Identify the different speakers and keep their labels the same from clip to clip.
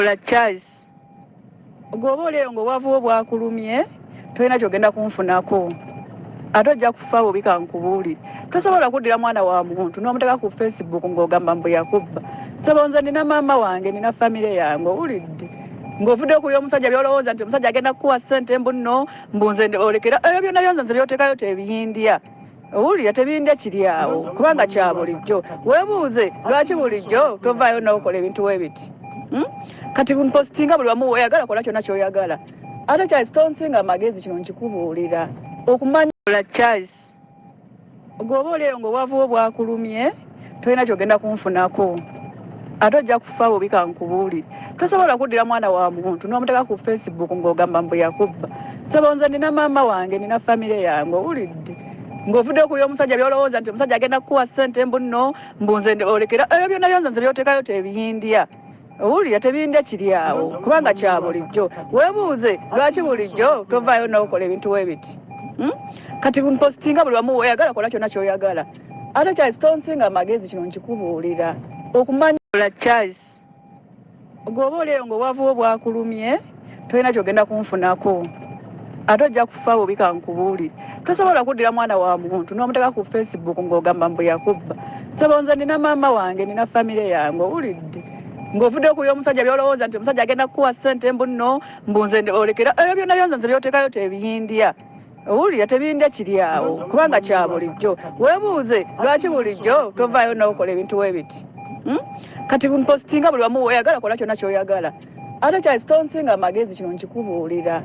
Speaker 1: la Charles goba olero ng'obwavu bwakulumye tolina kyogenda kunfunako ate ojja kufa bobika nkubuulire tosobola kuddira mwana wa muntu n'omuteeka ku Facebook ng'ogamba mbu yakubba saba nze nina maama wange nina famire yange owulidde ng'ovudde okuya omusajja byolowooza nti omusajja agenda kukuwa ssente mbu nno mbu nze olekera ebyo byonna byonze nze by'oteekayo tebiyindya owulira tebiyindya kiri awo kubanga kya bulijjo weebuuze lwaki bulijjo tovaayo n'okola ebintu weebiti kati mpostinga buli wamu oyagala kola kyonna ky'oyagala ate Charles tonsinga amagezi kino nkikubuulira okumanya la Charles goba olero ng'obwavu bwakulumye tolina kyogenda kunfunako ate ojja kufa bobika nkubuulire tosobola kuddira mwana wa muntu n'omuteeka ku Facebook ng'ogamba mbu yakubba saba nze nina maama wange nina famire yange owulidde ng'ovudde okuya omusajja byolowooza nti omusajja agenda kukuwa ssente mbu nno mbu nze olekera ebyo byonna byonze nze by'oteekayo tebiyindya owulira tebiyindya kiri awo kubanga kya bulijjo weebuuze lwaki bulijjo tovaayo n'okola ebintu weebiti kati mpostinga buli wamu oyagala kola kyonna ky'oyagala ate Charles tonsinga amagezi kino nkikubuulira okumanya la Charles goba olero ng'obwavu bwakulumye tolina kyogenda kunfunako ate ojja kufa bobika nkubuulire tosobola kuddira mwana wa muntu n'omuteeka ku Facebook ng'ogamba mbu yakubba saba nze nina maama wange nina famire yange owulidde ng'ovudde okuya omusajja byolowooza nti omusajja agenda kukuwa ssente mbu nno mbu nze olekera ebyo byonna byonze nze by'oteekayo tebiyindya owulira tebiyindya kiri awo kubanga kya bulijjo weebuuze lwaki bulijjo tovaayo n'okola ebintu weebiti kati mpostinga buli wamu oyagala kola kyonna ky'oyagala ate Charles tonsinga amagezi kino nkikubuulira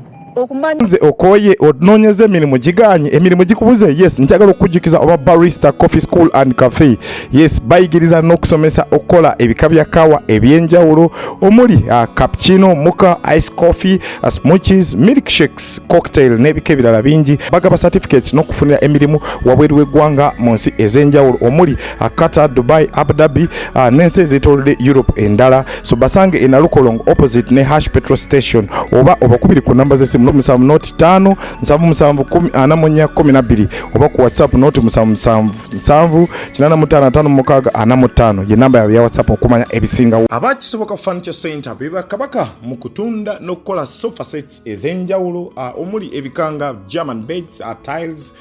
Speaker 2: nze okoye onoonyeza emirimu giganye emirimu gikubuze yes njagala okujjukiza oba barista coffee school and cafe yes bayigiriza n'okusomesa okukola ebika bya kawa ebyenjawulo omuli cappuccino mocha ice coffee smoothies milkshakes cocktail n'ebika ebirala bingi bagaba certificates n'okufunira emirimu wabweru w'eggwanga mu nsi ez'enjawulo omuli Qatar, Dubai, Abu Dhabi n'ensi ez'etoolodde Europe endala so basange e Nalukolongo opposite ne Hash petrol station oba obakubiri ku namba z'essimu musanvu noti 5 nsavu musanvu 10 oba ku WhatsApp noti musanvu 8556 ye namba ya WhatsApp okumanya ebisingawo abakisoboka furniture center beba kabaka mu kutunda n'okukola sofa sets ez'enjawulo omuli ebikanga German beds tiles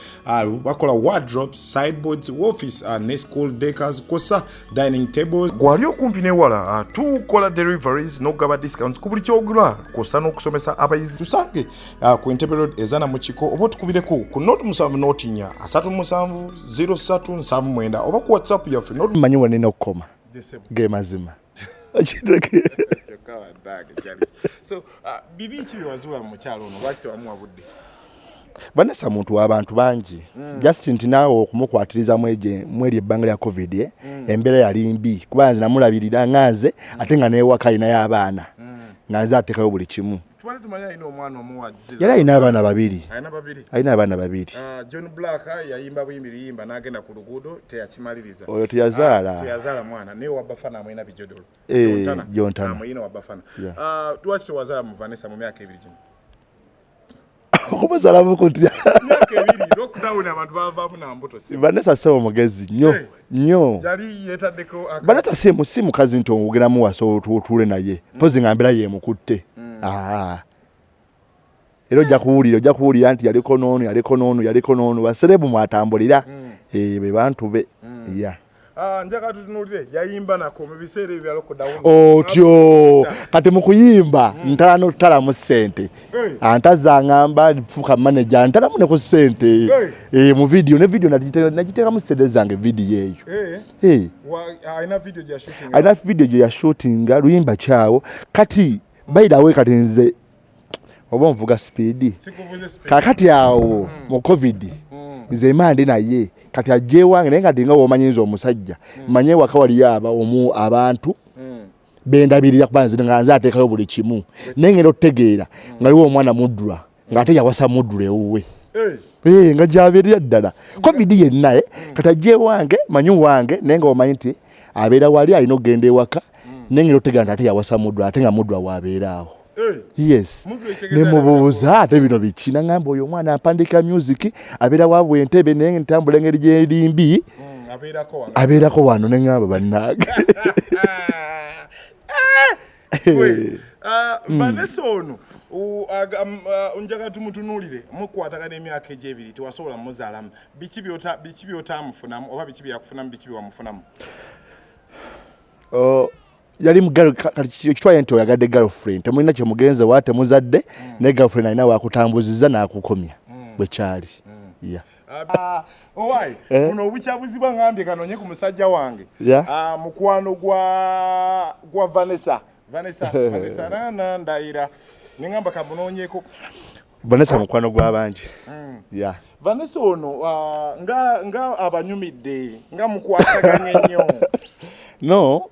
Speaker 2: bakola wardrobes sideboards office ne school decors kosa dining tables gwali okumpi newala tukola deliveries n'okugaba discounts ku buli kyogula kosa n'okusomesa abayizi tusange ku Entebbe Road ezana mu kiko oba tukubireko ku note musanvu noti 4 3779 oba ku WhatsApp yaffe note
Speaker 3: manyi wanene okukoma ge mazima
Speaker 2: so bibi ki byewazula mu kyalo ono lwaki tewamuwabudde
Speaker 3: banasa muntu w'abantu bangi just nti naawe okumukwatiriza mweri ebbanga lya covid embeera yali mbi kuba nze namulabirira nganze ate nga neewaka alinayo abaana nganze atekayo buli kimu yali alina abaana babiri
Speaker 2: John Black yayimba buyimba n'agenda ku luguudo teyakimaliriza
Speaker 3: oyo teyazaala
Speaker 2: mwana naye wabafana amuyina bijodolo
Speaker 3: Jontana
Speaker 2: amuyina wabafana lwaki tewazaala mu Vanessa mu myaka ebiri gino
Speaker 3: okubazala bukutya
Speaker 2: myaka ebiri lockdown abantu bavaamu na mbuto si
Speaker 3: Vanessa sewo mugezi nnyo
Speaker 2: yali yetaddeko
Speaker 3: Vanessa si mukazi nti ogeramu waso otule naye pozi ngambira ye mukutte era ojja kuwulira nti yaliko noono baserebu mwatambulira be bantu be
Speaker 2: njagala tutunulire yayimba nako mu biseera ebya lockdown
Speaker 3: otyo kati mu kuyimba ntala n'otala mu ssente antaza ngamba fuka manager ntala mu ssente mu video nagiteeka mu ssente zange video eyo alina video gye yashootinga luyimba kyawo kati by the way kati nze oba nvuga speed kakati awo mu covid nze mande naye kati ajje wange naye nga dinga womanyinza omusajja manye wakawali abantu bendabirira kubanze nga nze atekayo buli kimu nengero tegeera ngaliwo omwana muddula ngate yawasa muddule uwe nga jabirira ddala covid yenna kati ajje wange manyu wange nenga omanyi nti abeera wali alina ogenda ewaka nengero tegeera ate yawasa muddula ate nga muddula wabeeraawo yes nemubuuza ate bino biki nangamba oyo omwana apandika music abeera wabwe Entebbe naye ntambula engeri gyerimbi abeerako wano nengamba bannage
Speaker 2: Vanessa ono onjaga tumutunulire mukwatagana emyaka egy'ebiri tewasobola muzaalamu biki by'otaamufunamu oba biki byakufunamu biki byewamufunamu?
Speaker 3: Yali kitwaye nti oyagadde girlfriend temulina kyemugenze wa temuzadde ne girlfriend alina wakutambuziza n'akukomya bwe kyali.
Speaker 2: Owaayi buno obukyabuzibwa ngambye kanonye ku musajja wange mukwano gwa Vanessa ndayira nengamba kamunoonyeko
Speaker 3: Vanessa mukwano gw'abangi.
Speaker 2: Vanessa ono nga abanyumidde nga mukwataganye nnyo.
Speaker 3: No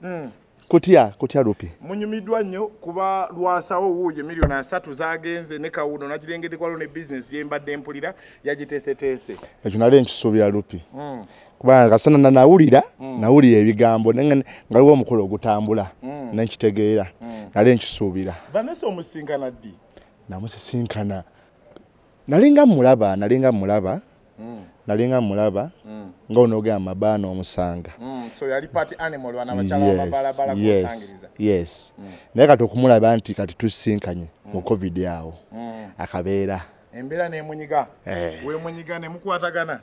Speaker 3: kutya Lupi
Speaker 2: munyumiddwa nnyo kuba lwasawo wuuyo miliyoni 3 zagenze ne kawuno nakirengedde kwalo ne business yembadde mpulira yagiteeseteese.
Speaker 3: Ekyo nali nkisuubira Lupi kubanga kasana nawulira ebigambo nga waliwo omukolo ogutambula nenkitegeera nali nkisuubira.
Speaker 2: Vanessa omusisinkana ddi?
Speaker 3: Namusisinkana nalinga mulaba nga onogera amabaana omusanga.
Speaker 2: So yali party animal wana bachala wa mabalabala kusangiriza.
Speaker 3: Yes. Naye kati okumulaba nti kati tusisinkanye mu COVID yawo akabeera
Speaker 2: embeera nemunyiga we munyiga ne mukwatagana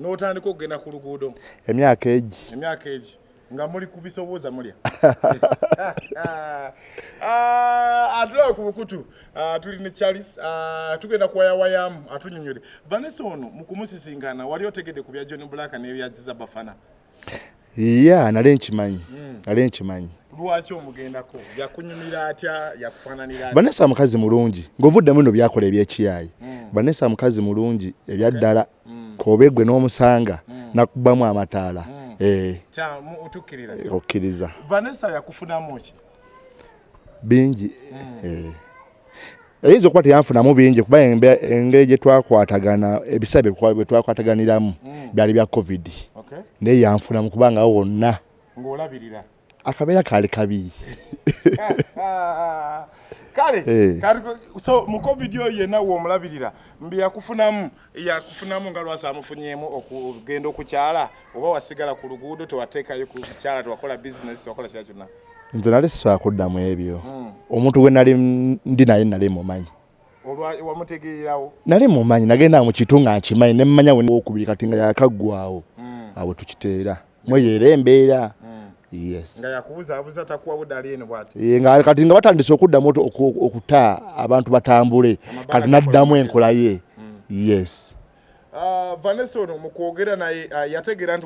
Speaker 2: n'otandika okugenda ku luguudo
Speaker 3: emyaka egi
Speaker 2: nga muli kubisoboza mulya. Atula ku bukutu tuli ne Charles tugenda kuwayawayamu atunyonyole. Vanessa ono mukumusisinkana wali otegedde ku bya John Black n'ebyaziza Bafana?
Speaker 3: Nali nkimanyi.
Speaker 2: Lwaki omugendako yakunyumira atya yakufaananira atya?
Speaker 3: Vanessa mukazi mulungi ng'ovuddemu nno byakola ebyekiyayi. Vanessa mukazi mulungi ebyaddala kobegwe n'omusanga nakubamu amataala. Okkiriza.
Speaker 2: Vanessa yakufunamu ki?
Speaker 3: Bingi. Eyinza okuba teyanfunamu bingi kuba engeri gye twakwatagana ebisabe bye twakwataganiramu byali bya COVID. Naye yanfunamu kubanga wonna
Speaker 2: ng'olabirira
Speaker 3: akabeera kaali kabi.
Speaker 2: Kale so mu COVID oyo yenna w'omulabirira mbi yakufunamu nga Lwasa amufunyemu okugenda okukyala oba wasigala ku luguudo tewateekayo ku kyala tewakola business tewakola kya kyonna?
Speaker 3: Nze nali sisaakuddamu ebyo. Omuntu gwe nali ndi naye nali mumanyi.
Speaker 2: Wamutegeerawo?
Speaker 3: Nali mumanyi nagenda mu kitu nga nkimanyi ne mmanya wokubiri kati nga yakaggwawo awo tukiteera mweyera embeera. Yes.
Speaker 2: Nga yakubuza takuwa budali eno bwati.
Speaker 3: Nga kati nga batandise okuddamu okuta abantu batambule kati naddamu enkola ye. Yes.
Speaker 2: Vanessa ono mukwogera naye yategeera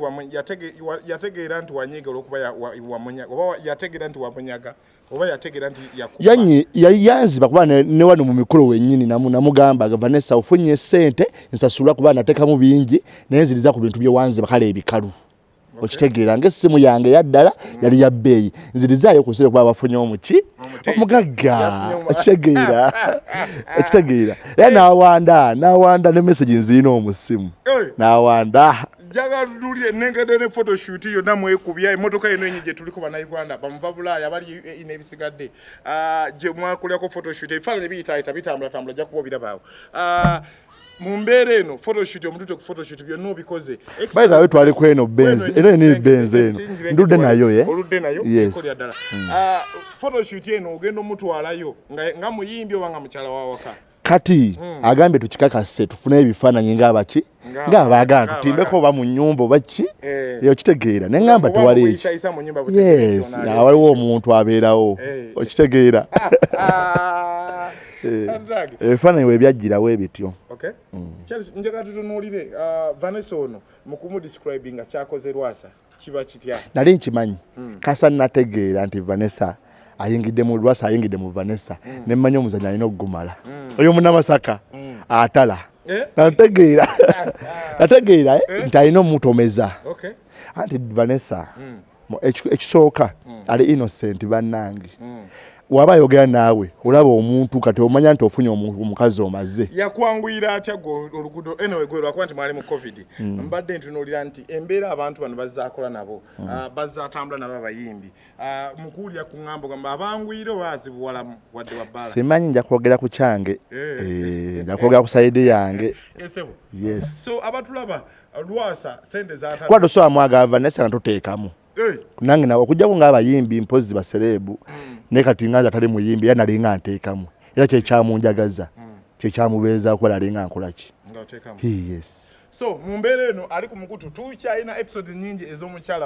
Speaker 2: nti wanyiga olwokuba wamunyaga oba yategeera nti wamunyaga oba yategeera nti
Speaker 3: yakuba yanziba kuba ne wano mu mikolo wennyini namugamba Vanessa ofunye ssente nsasulwa kuba nateekamu bingi naye nziriza ku bintu bye wanziba kale ebikalu. Okitegeera ng'essimu yange yaddala yali ya bbeeyi nzirizaayo kusire kuba bafunye Omugaga ekitegeera era n'awanda ne message nzirina omusimu n'awanda
Speaker 2: jaga tulire nengede ne photoshoot yonna mwekubya emmotoka eno enyi gye tuliko bannayuganda bamuva Bulaaya bali n'ebisigadde gye mwakolako photoshoot ebifaananyi biyitaayita bitambula jja kuba obirabaawo. Mu mbeera eno photoshoot omututte ku photoshoot byonna obikoze.
Speaker 3: By the way twali ku eno Benz eno ni Benz eno ndudde nayo
Speaker 2: oludde nayo ekolya ddala. Photoshoot eno ogenda omutwalayo nga muyimbi oba nga mukyala wawaka
Speaker 3: kati agambye tukikakase tufune ebifaananyi ng'abaki ng'abaagala tutimbeko oba mu nnyumba oba ki okitegeera ne ŋŋamba tewali eki. Yes waliwo omuntu abeerawo okitegeera. Ebifaananyi we byajjirawo ebityo.
Speaker 2: Njagala tutunuulire Vanessa ono mu kumudescribe nga kyakoze Lwasa kiba kitya?
Speaker 3: Nali nkimanyi kasa nategeera nti Vanessa Lwasa ayingidde mu Vanessa ne mmanya omuzannyo alina okugumala oyo munnamasaka atala nategeera nti alina omutomeza anti Vanessa ekisooka ali innocent bannange. Waba ayogera naawe olaba omuntu kati omanya nti ofunye omukazi omaze.
Speaker 2: Yakwanguyira atya oluguudo anyway gwe lwakuba nti mwali mu COVID mbadde ntunuulira nti embeera abantu bano bazzaakola nabo bazzaatambula nabo abayimbi mukuwulira ku ŋŋambo gamba abanguyire oba azibuwalamu wadde wabbaala.
Speaker 3: Simanyi nja kwogera ku kyange nja kwogera ku sayidi yange. Yes.
Speaker 2: So abatulaba Lwasa sente zaata
Speaker 3: kwa tosobola mwagala Vanessa nga toteekamu nange nawe okujjako ng'abayimbi mpozi basereebu ne kati nganza tali muyimbi yana linga nteekamu era kye kyamunjagaza kye kyamubeeza kola linga nkolaki
Speaker 2: ngateekamu
Speaker 3: yes
Speaker 2: so mu mbeera eno ali ku mukutu tukyalina episode nyingi ez'omukyala